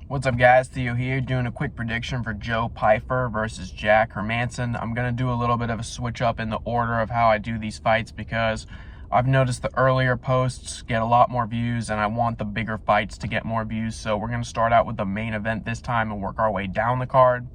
What's up, guys? Theo here, doing a quick prediction for Joe Pyfer versus Jack Hermansson. I'm going to do a little bit of a switch up in the order of how I do these fights because I've noticed the earlier posts get a lot more views and I want the bigger fights to get more views. So we're going to start out with the main event this time and work our way down the card.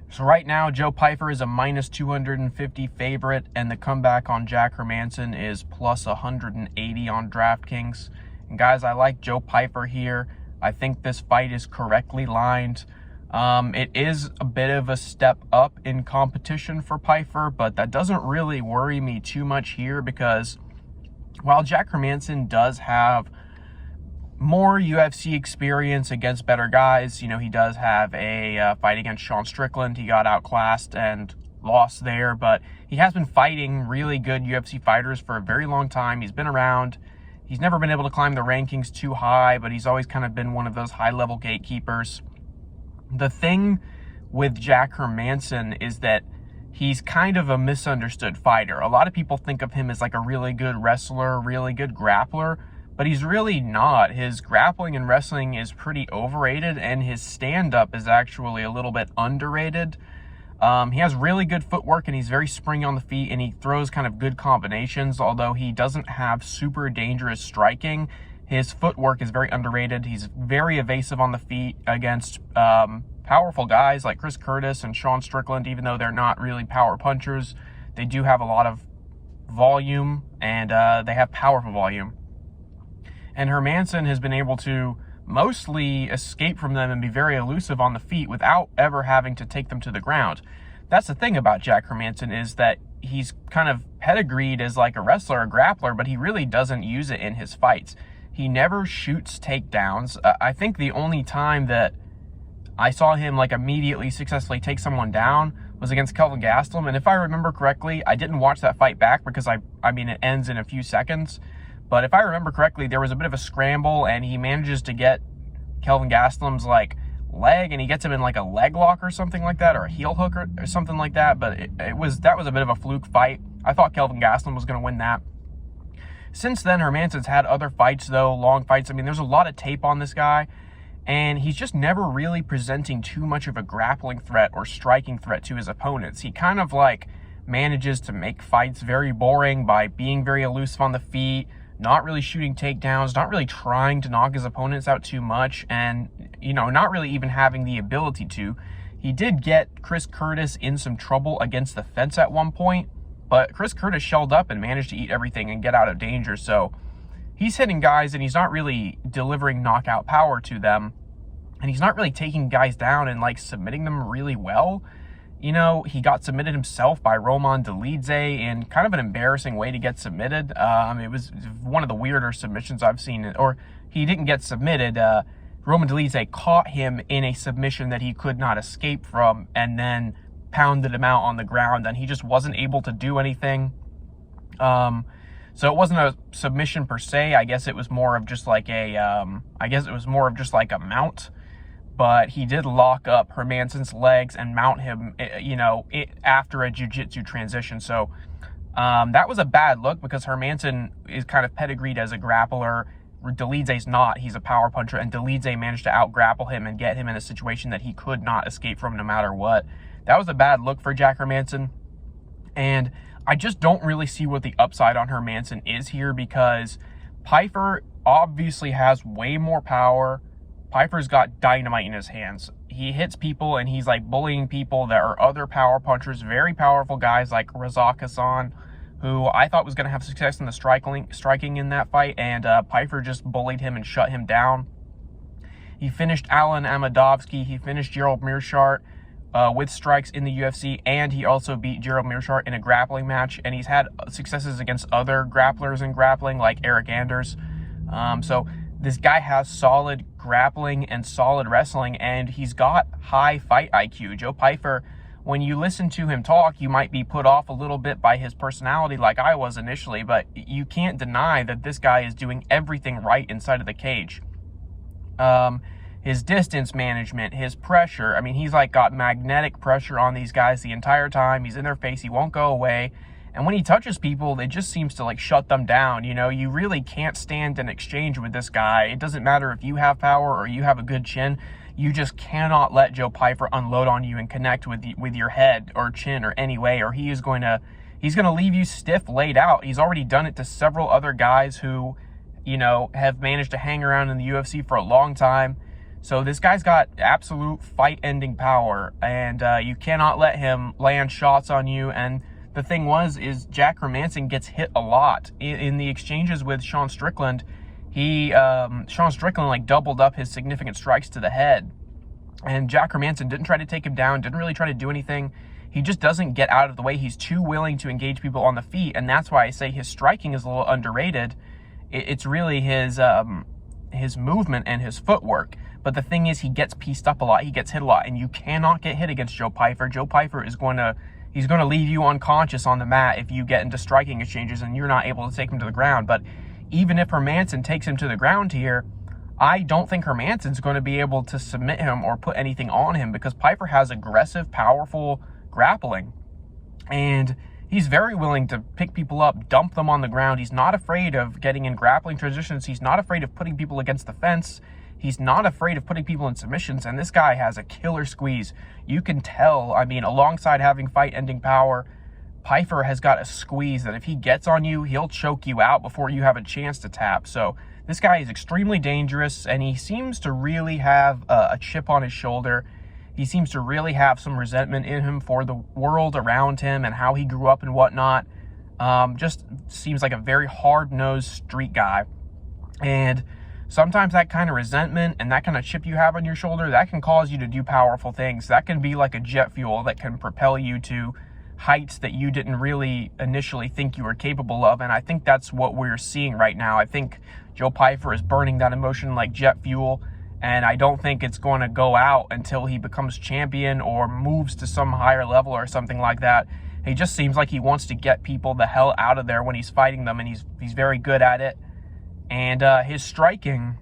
So right now, Joe Pyfer is a minus 250 favorite, and the comeback on Jack Hermansson is plus 180 on DraftKings. And guys, I like Joe Pyfer here. I think this fight is correctly lined. It is a bit of a step up in competition for Pyfer, but that doesn't really worry me too much here because while Jack Hermansson does have more UFC experience against better guys, you know, he does have a fight against Sean Strickland. He got outclassed and lost there, but he has been fighting really good UFC fighters for a very long time. He's been around. He's never been able to climb the rankings too high, but he's always kind of been one of those high-level gatekeepers. The thing with Jack Hermansson is that he's kind of a misunderstood fighter. A lot of people think of him as like a really good wrestler, really good grappler, but he's really not. His grappling and wrestling is pretty overrated, and his stand-up is actually a little bit underrated. He has really good footwork, and he's very springy on the feet, and he throws kind of good combinations. Although he doesn't have super dangerous striking, his footwork is very underrated. He's very evasive on the feet against powerful guys like Chris Curtis and Sean Strickland. Even though they're not really power punchers, they do have a lot of volume, and they have powerful volume. And Hermansson has been able to mostly escape from them and be very elusive on the feet without ever having to take them to the ground. That's the thing about Jack Hermansson, is that he's kind of pedigreed as like a wrestler, a grappler, but he really doesn't use it in his fights. He never shoots takedowns. I think the only time that I saw him like immediately successfully take someone down was against Kelvin Gastelum. And if I remember correctly, I didn't watch that fight back because I mean, it ends in a few seconds. But if I remember correctly, there was a bit of a scramble, and he manages to get Kelvin Gastelum's like leg, and he gets him in like a leg lock or something like that, or a heel hook or something like that. But that was a bit of a fluke fight. I thought Kelvin Gastelum was going to win that. Since then, Hermansson's had other fights, though, long fights. I mean, there's a lot of tape on this guy, and he's just never really presenting too much of a grappling threat or striking threat to his opponents. He kind of like manages to make fights very boring by being very elusive on the feet, not really shooting takedowns, not really trying to knock his opponents out too much, and, you know, not really even having the ability to. He did get Chris Curtis in some trouble against the fence at one point, but Chris Curtis shelled up and managed to eat everything and get out of danger. So he's hitting guys, and he's not really delivering knockout power to them, and he's not really taking guys down and like submitting them really well. You know, he got submitted himself by Roman Dolidze in kind of an embarrassing way to get submitted. It was one of the weirder submissions I've seen. Or he didn't get submitted. Roman Dolidze caught him in a submission that he could not escape from and then pounded him out on the ground, and he just wasn't able to do anything. So it wasn't a submission per se. I guess it was more of just like a mount. But he did lock up Hermansson's legs and mount him, you know, after a jiu-jitsu transition. So that was a bad look because Hermansson is kind of pedigreed as a grappler. Dolidze's not. He's a power puncher, and Dolidze managed to out-grapple him and get him in a situation that he could not escape from no matter what. That was a bad look for Jack Hermansson. And I just don't really see what the upside on Hermansson is here because Pyfer obviously has way more power. Pyfer's got dynamite in his hands. He hits people, and he's like bullying people. There are other power punchers, very powerful guys like Hermansson, who I thought was going to have success in the striking in that fight, and Pyfer just bullied him and shut him down. He finished Alan Amadovsky. He finished Gerald Meerschaert with strikes in the UFC, and he also beat Gerald Meerschaert in a grappling match, and he's had successes against other grapplers in grappling like Eric Anders. So this guy has solid grappling and solid wrestling, and he's got high fight IQ. Joe Pyfer, when you listen to him talk, you might be put off a little bit by his personality like I was initially, but you can't deny that this guy is doing everything right inside of the cage. His distance management, his pressure, I mean, he's like got magnetic pressure on these guys the entire time. He's in their face, he won't go away. And when he touches people, it just seems to like shut them down. You know, you really can't stand an exchange with this guy. It doesn't matter if you have power or you have a good chin. You just cannot let Joe Pyfer unload on you and connect with your head or chin or any way, or he's going to leave you stiff, laid out. He's already done it to several other guys who, you know, have managed to hang around in the UFC for a long time. So this guy's got absolute fight-ending power, and you cannot let him land shots on you. And the thing is Jack Hermansson gets hit a lot in the exchanges with Sean Strickland. Sean Strickland like doubled up his significant strikes to the head, and Jack Hermansson didn't try to take him down, didn't really try to do anything. He just doesn't get out of the way. He's too willing to engage people on the feet, and that's why I say his striking is a little underrated. It's really his movement and his footwork. But the thing is, he gets pieced up a lot. He gets hit a lot, and you cannot get hit against Joe Pyfer. Joe Pyfer is going to leave you unconscious on the mat if you get into striking exchanges and you're not able to take him to the ground. But even if Hermansson takes him to the ground here, I don't think Hermansson's going to be able to submit him or put anything on him, because Pyfer has aggressive, powerful grappling, and he's very willing to pick people up, dump them on the ground. He's not afraid of getting in grappling transitions. He's not afraid of putting people against the fence. He's not afraid of putting people in submissions, and this guy has a killer squeeze. You can tell, I mean, alongside having fight-ending power, Pyfer has got a squeeze that if he gets on you, he'll choke you out before you have a chance to tap. So this guy is extremely dangerous, and he seems to really have a chip on his shoulder. He seems to really have some resentment in him for the world around him and how he grew up and whatnot. Just seems like a very hard-nosed street guy. And sometimes that kind of resentment and that kind of chip you have on your shoulder, that can cause you to do powerful things. That can be like a jet fuel that can propel you to heights that you didn't really initially think you were capable of. And I think that's what we're seeing right now. I think Joe Pyfer is burning that emotion like jet fuel, and I don't think it's going to go out until he becomes champion or moves to some higher level or something like that. He just seems like he wants to get people the hell out of there when he's fighting them, and he's very good at it. And his striking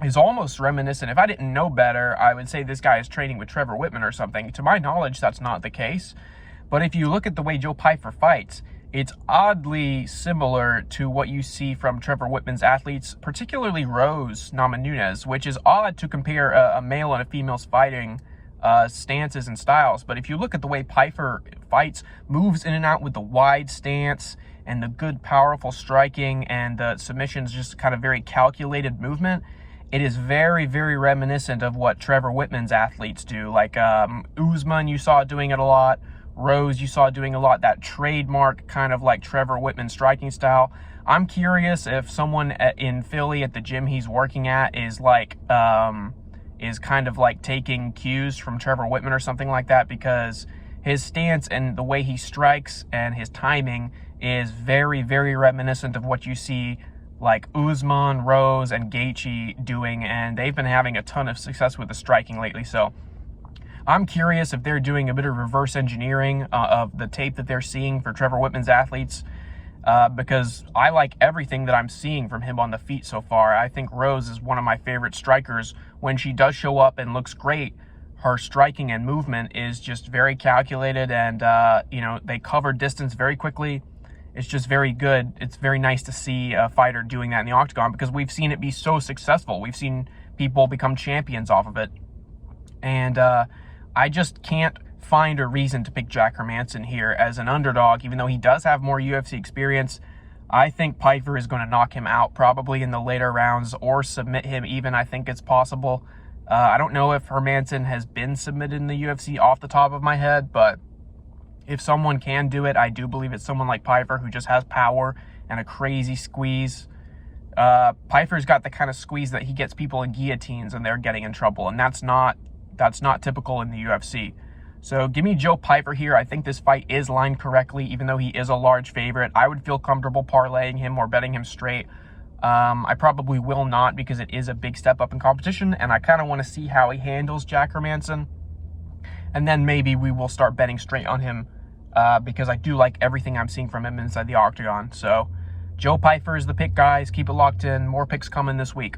is almost reminiscent. If I didn't know better, I would say this guy is training with Trevor Whitman or something. To my knowledge, that's not the case. But if you look at the way Joe Pyfer fights, it's oddly similar to what you see from Trevor Whitman's athletes, particularly Rose Namajunas, which is odd to compare a male and a female's fighting stances and styles. But if you look at the way Pyfer fights, moves in and out with the wide stance and the good, powerful striking and the submissions, just kind of very calculated movement, it is very, very reminiscent of what Trevor Whitman's athletes do. Like Usman, you saw doing it a lot. Rose, you saw doing a lot, that trademark kind of like Trevor Whitman striking style. I'm curious if someone in Philly at the gym he's working at is like, is kind of like taking cues from Trevor Whitman or something like that, because his stance and the way he strikes and his timing is very, very reminiscent of what you see like Usman, Rose, and Gaethje doing, and they've been having a ton of success with the striking lately. So I'm curious if they're doing a bit of reverse engineering of the tape that they're seeing for Trevor Whitman's athletes, because I like everything that I'm seeing from him on the feet so far. I think Rose is one of my favorite strikers. When she does show up and looks great, her striking and movement is just very calculated, and you know, they cover distance very quickly. It's just very good. It's very nice to see a fighter doing that in the octagon, because we've seen it be so successful. We've seen people become champions off of it. And I just can't find a reason to pick Jack Hermansson here as an underdog, even though he does have more UFC experience. I think Pyfer is going to knock him out probably in the later rounds, or submit him even. I think it's possible. I don't know if Hermansson has been submitted in the UFC off the top of my head, but if someone can do it, I do believe it's someone like Pyfer, who just has power and a crazy squeeze. Pyfer's got the kind of squeeze that he gets people in guillotines and they're getting in trouble, and that's not typical in the UFC. So give me Joe Pyfer here. I think this fight is lined correctly, even though he is a large favorite. I would feel comfortable parlaying him or betting him straight. I probably will not, because it is a big step up in competition, and I kind of want to see how he handles Jack Hermansson. And then maybe we will start betting straight on him, because I do like everything I'm seeing from him inside the octagon. So Joe Pyfer is the pick, guys. Keep it locked in. More picks coming this week.